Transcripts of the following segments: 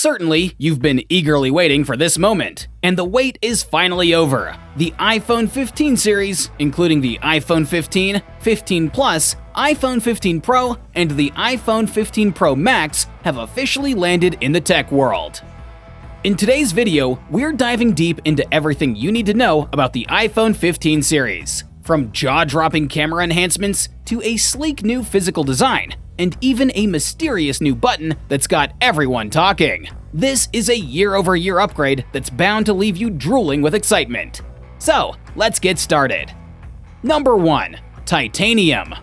Certainly, you've been eagerly waiting for this moment, and the wait is finally over. The iPhone 15 series, including the iPhone 15, 15 Plus, iPhone 15 Pro, and the iPhone 15 Pro Max, have officially landed in the tech world. In today's video, we're diving deep into everything you need to know about the iPhone 15 series, from jaw-dropping camera enhancements to a sleek new physical design, and even a mysterious new button that's got everyone talking. This is a year-over-year upgrade that's bound to leave you drooling with excitement. So, let's get started. Number 1. Titanium.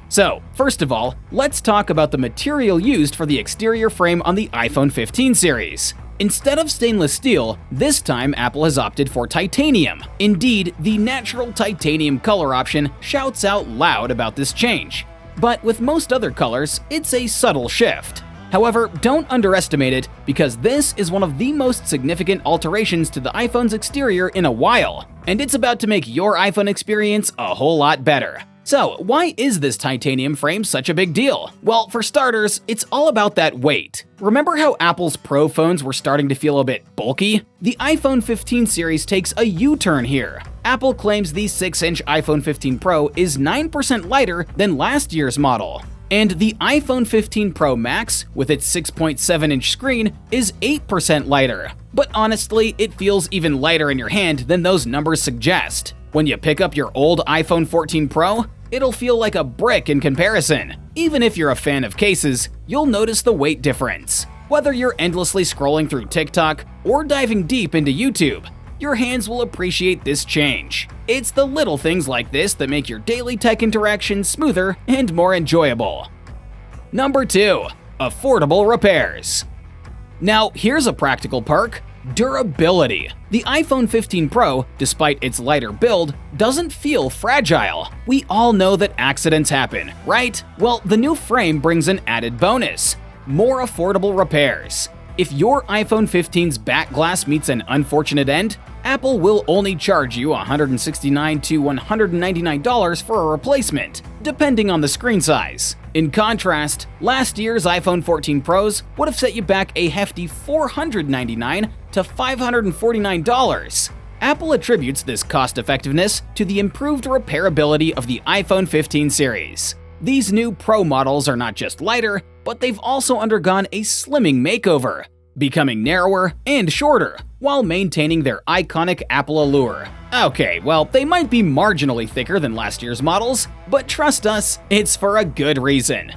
So, first of all, let's talk about the material used for the exterior frame on the iPhone 15 series. Instead of stainless steel, this time Apple has opted for titanium. Indeed, the natural titanium color option shouts out loud about this change. But with most other colors, it's a subtle shift. However, don't underestimate it, because this is one of the most significant alterations to the iPhone's exterior in a while, and it's about to make your iPhone experience a whole lot better. So, why is this titanium frame such a big deal? Well, for starters, it's all about that weight. Remember how Apple's Pro phones were starting to feel a bit bulky? The iPhone 15 series takes a U-turn here. Apple claims the 6-inch iPhone 15 Pro is 9% lighter than last year's model. And the iPhone 15 Pro Max, with its 6.7-inch screen, is 8% lighter. But honestly, it feels even lighter in your hand than those numbers suggest. When you pick up your old iPhone 14 Pro, it'll feel like a brick in comparison. Even if you're a fan of cases, you'll notice the weight difference. Whether you're endlessly scrolling through TikTok or diving deep into YouTube, your hands will appreciate this change. It's the little things like this that make your daily tech interactions smoother and more enjoyable. Number 2. Affordable repairs. Now, here's a practical perk: durability. The iPhone 15 Pro, despite its lighter build, doesn't feel fragile. We all know that accidents happen, right? Well, the new frame brings an added bonus: more affordable repairs. If your iPhone 15's back glass meets an unfortunate end, Apple will only charge you $169 to $199 for a replacement, depending on the screen size. In contrast, last year's iPhone 14 Pros would have set you back a hefty $499 to $549. Apple attributes this cost-effectiveness to the improved repairability of the iPhone 15 series. These new Pro models are not just lighter, but they've also undergone a slimming makeover, becoming narrower and shorter, while maintaining their iconic Apple allure. Okay, well, they might be marginally thicker than last year's models, but trust us, it's for a good reason.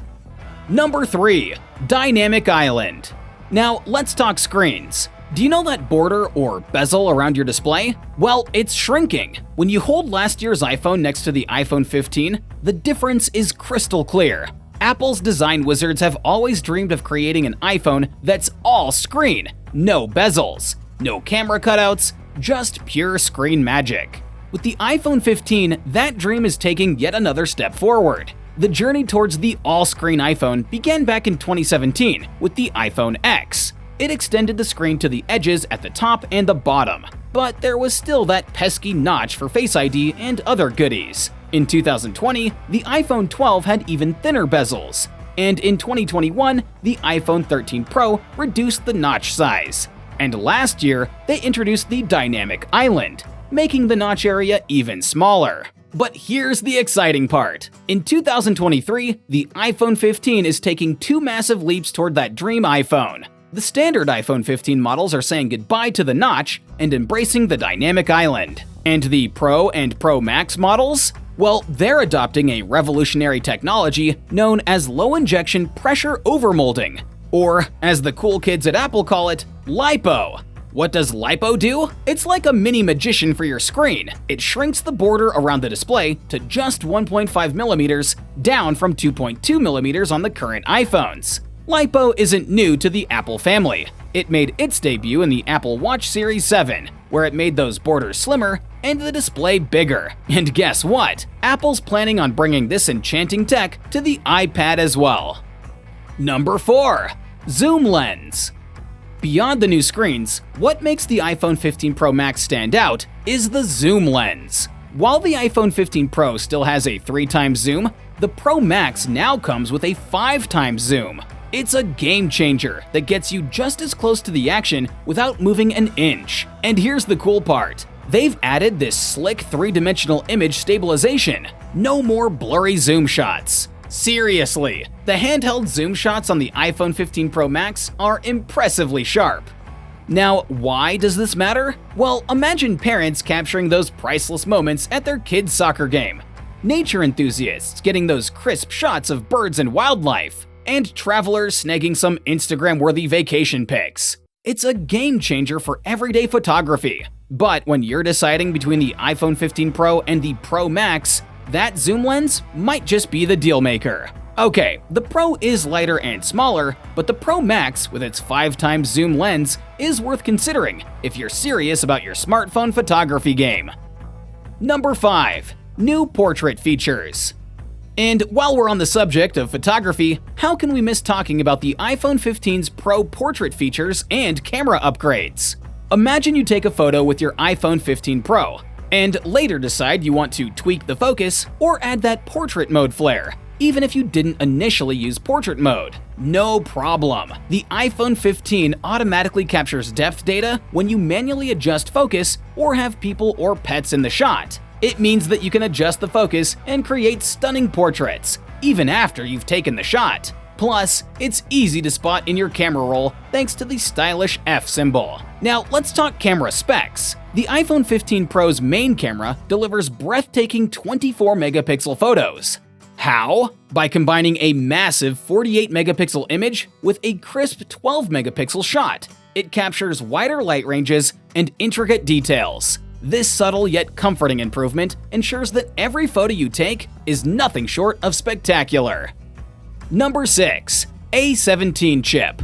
Number 3. Dynamic Island. Now, let's talk screens. Do you know that border or bezel around your display? Well, it's shrinking. When you hold last year's iPhone next to the iPhone 15, the difference is crystal clear. Apple's design wizards have always dreamed of creating an iPhone that's all screen, no bezels, no camera cutouts, just pure screen magic. With the iPhone 15, that dream is taking yet another step forward. The journey towards the all-screen iPhone began back in 2017 with the iPhone X. It extended the screen to the edges at the top and the bottom, but there was still that pesky notch for Face ID and other goodies. In 2020, the iPhone 12 had even thinner bezels, and in 2021, the iPhone 13 Pro reduced the notch size. And last year, they introduced the Dynamic Island, making the notch area even smaller. But here's the exciting part. In 2023, the iPhone 15 is taking 2 massive leaps toward that dream iPhone. The standard iPhone 15 models are saying goodbye to the notch and embracing the Dynamic Island. And the Pro and Pro Max models? Well, they're adopting a revolutionary technology known as low-injection pressure overmolding, or as the cool kids at Apple call it, LiPo. What does LiPo do? It's like a mini magician for your screen. It shrinks the border around the display to just 1.5 millimeters, down from 2.2 millimeters on the current iPhones. LiPo isn't new to the Apple family. It made its debut in the Apple Watch Series 7, where it made those borders slimmer and the display bigger. And guess what? Apple's planning on bringing this enchanting tech to the iPad as well. Number 4. Zoom lens. Beyond the new screens, what makes the iPhone 15 Pro Max stand out is the zoom lens. While the iPhone 15 Pro still has a 3x zoom, the Pro Max now comes with a 5x zoom. It's a game changer that gets you just as close to the action without moving an inch. And here's the cool part. They've added this slick three-dimensional image stabilization. No more blurry zoom shots. Seriously, the handheld zoom shots on the iPhone 15 Pro Max are impressively sharp. Now, why does this matter? Well, imagine parents capturing those priceless moments at their kid's soccer game, nature enthusiasts getting those crisp shots of birds and wildlife, and travelers snagging some Instagram-worthy vacation pics. It's a game changer for everyday photography. But when you're deciding between the iPhone 15 Pro and the Pro Max, that zoom lens might just be the deal maker. Okay, the Pro is lighter and smaller, but the Pro Max with its 5x zoom lens is worth considering if you're serious about your smartphone photography game. Number 5. New portrait features. And while we're on the subject of photography, how can we miss talking about the iPhone 15's Pro portrait features and camera upgrades? Imagine you take a photo with your iPhone 15 Pro, and later decide you want to tweak the focus or add that portrait mode flare, even if you didn't initially use portrait mode. No problem. The iPhone 15 automatically captures depth data when you manually adjust focus or have people or pets in the shot. It means that you can adjust the focus and create stunning portraits, even after you've taken the shot. Plus, it's easy to spot in your camera roll thanks to the stylish F symbol. Now, let's talk camera specs. The iPhone 15 Pro's main camera delivers breathtaking 24-megapixel photos. How? By combining a massive 48-megapixel image with a crisp 12-megapixel shot. It captures wider light ranges and intricate details. This subtle yet comforting improvement ensures that every photo you take is nothing short of spectacular. Number 6. A17 chip.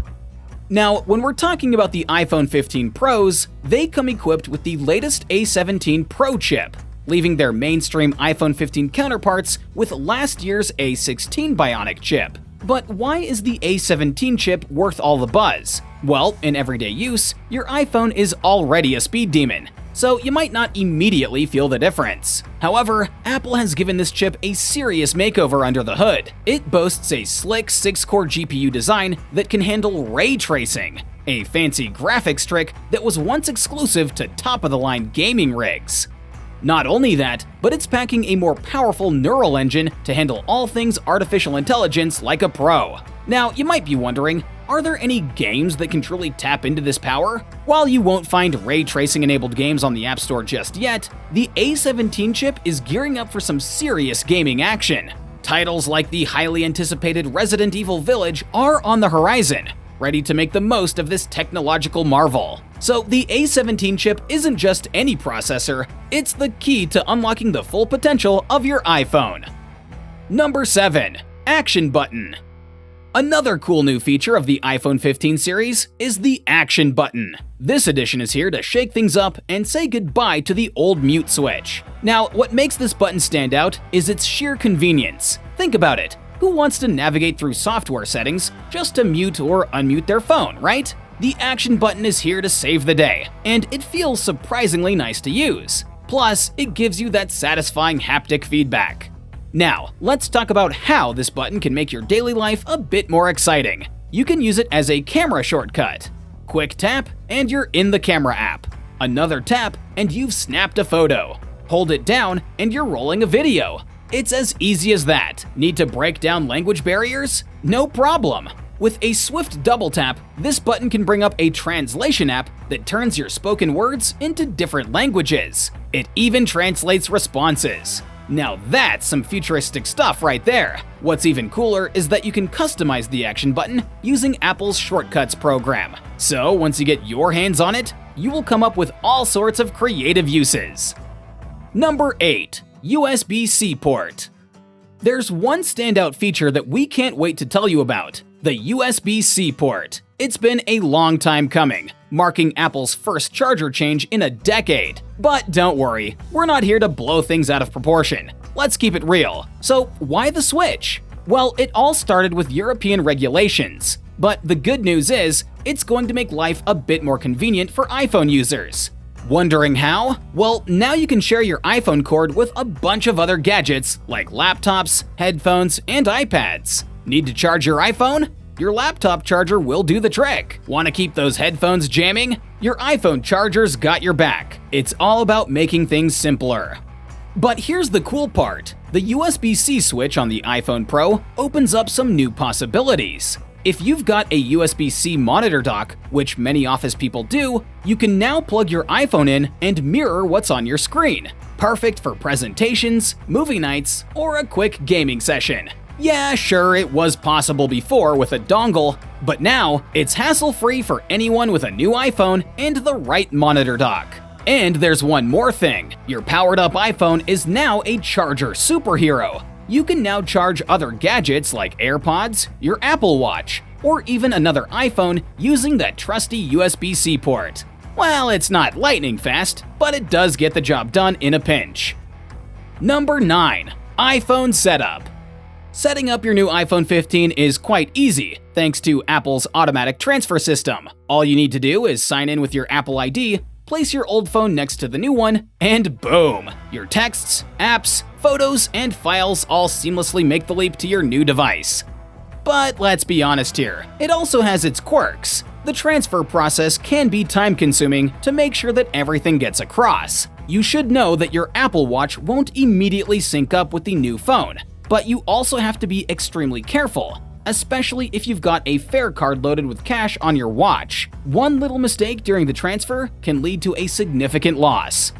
Now, when we're talking about the iPhone 15 Pros, they come equipped with the latest A17 Pro chip, leaving their mainstream iPhone 15 counterparts with last year's A16 Bionic chip. But why is the A17 chip worth all the buzz? Well, in everyday use, your iPhone is already a speed demon, so you might not immediately feel the difference. However, Apple has given this chip a serious makeover under the hood. It boasts a slick 6-core GPU design that can handle ray tracing, a fancy graphics trick that was once exclusive to top-of-the-line gaming rigs. Not only that, but it's packing a more powerful neural engine to handle all things artificial intelligence like a pro. Now, you might be wondering, are there any games that can truly tap into this power? While you won't find ray tracing enabled games on the App Store just yet, the A17 chip is gearing up for some serious gaming action. Titles like the highly anticipated Resident Evil Village are on the horizon, ready to make the most of this technological marvel. So the A17 chip isn't just any processor, it's the key to unlocking the full potential of your iPhone. Number 7. Action Button. Another cool new feature of the iPhone 15 series is the Action Button. This edition is here to shake things up and say goodbye to the old mute switch. Now, what makes this button stand out is its sheer convenience. Think about it. Who wants to navigate through software settings just to mute or unmute their phone, right? The Action Button is here to save the day, and it feels surprisingly nice to use. Plus, it gives you that satisfying haptic feedback. Now, let's talk about how this button can make your daily life a bit more exciting. You can use it as a camera shortcut. Quick tap, and you're in the camera app. Another tap, and you've snapped a photo. Hold it down, and you're rolling a video. It's as easy as that. Need to break down language barriers? No problem. With a swift double tap, this button can bring up a translation app that turns your spoken words into different languages. It even translates responses. Now that's some futuristic stuff right there. What's even cooler is that you can customize the Action Button using Apple's Shortcuts program. So once you get your hands on it, you will come up with all sorts of creative uses. Number 8. USB-C Port. There's one standout feature that we can't wait to tell you about, the USB-C port. It's been a long time coming, marking Apple's first charger change in a decade. But don't worry, we're not here to blow things out of proportion. Let's keep it real. So why the switch? Well, it all started with European regulations. But the good news is, it's going to make life a bit more convenient for iPhone users. Wondering how? Well, now you can share your iPhone cord with a bunch of other gadgets like laptops, headphones, and iPads. Need to charge your iPhone? Your laptop charger will do the trick. Want to keep those headphones jamming? Your iPhone charger's got your back. It's all about making things simpler. But here's the cool part. The USB-C switch on the iPhone Pro opens up some new possibilities. If you've got a USB-C monitor dock, which many office people do, you can now plug your iPhone in and mirror what's on your screen. Perfect for presentations, movie nights, or a quick gaming session. Yeah, sure, it was possible before with a dongle, but now it's hassle-free for anyone with a new iPhone and the right monitor dock. And there's one more thing. Your powered-up iPhone is now a charger superhero. You can now charge other gadgets like AirPods, your Apple Watch, or even another iPhone using that trusty USB-C port. Well, it's not lightning fast, but it does get the job done in a pinch. Number 9. iPhone Setup. Setting up your new iPhone 15 is quite easy, thanks to Apple's automatic transfer system. All you need to do is sign in with your Apple ID, place your old phone next to the new one, and boom! Your texts, apps, photos, and files all seamlessly make the leap to your new device. But let's be honest here, it also has its quirks. The transfer process can be time-consuming to make sure that everything gets across. You should know that your Apple Watch won't immediately sync up with the new phone, but you also have to be extremely careful, especially if you've got a fare card loaded with cash on your watch. One little mistake during the transfer can lead to a significant loss.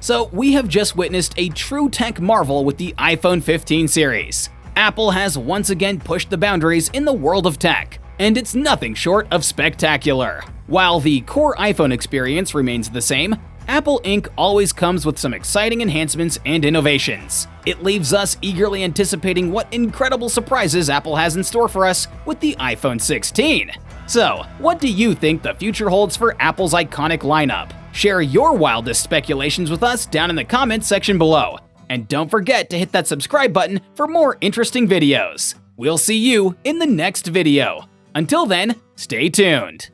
So we have just witnessed a true tech marvel with the iPhone 15 series. Apple has once again pushed the boundaries in the world of tech, and it's nothing short of spectacular. While the core iPhone experience remains the same, Apple Inc. always comes with some exciting enhancements and innovations. It leaves us eagerly anticipating what incredible surprises Apple has in store for us with the iPhone 16. So, what do you think the future holds for Apple's iconic lineup? Share your wildest speculations with us down in the comments section below. And don't forget to hit that subscribe button for more interesting videos. We'll see you in the next video. Until then, stay tuned.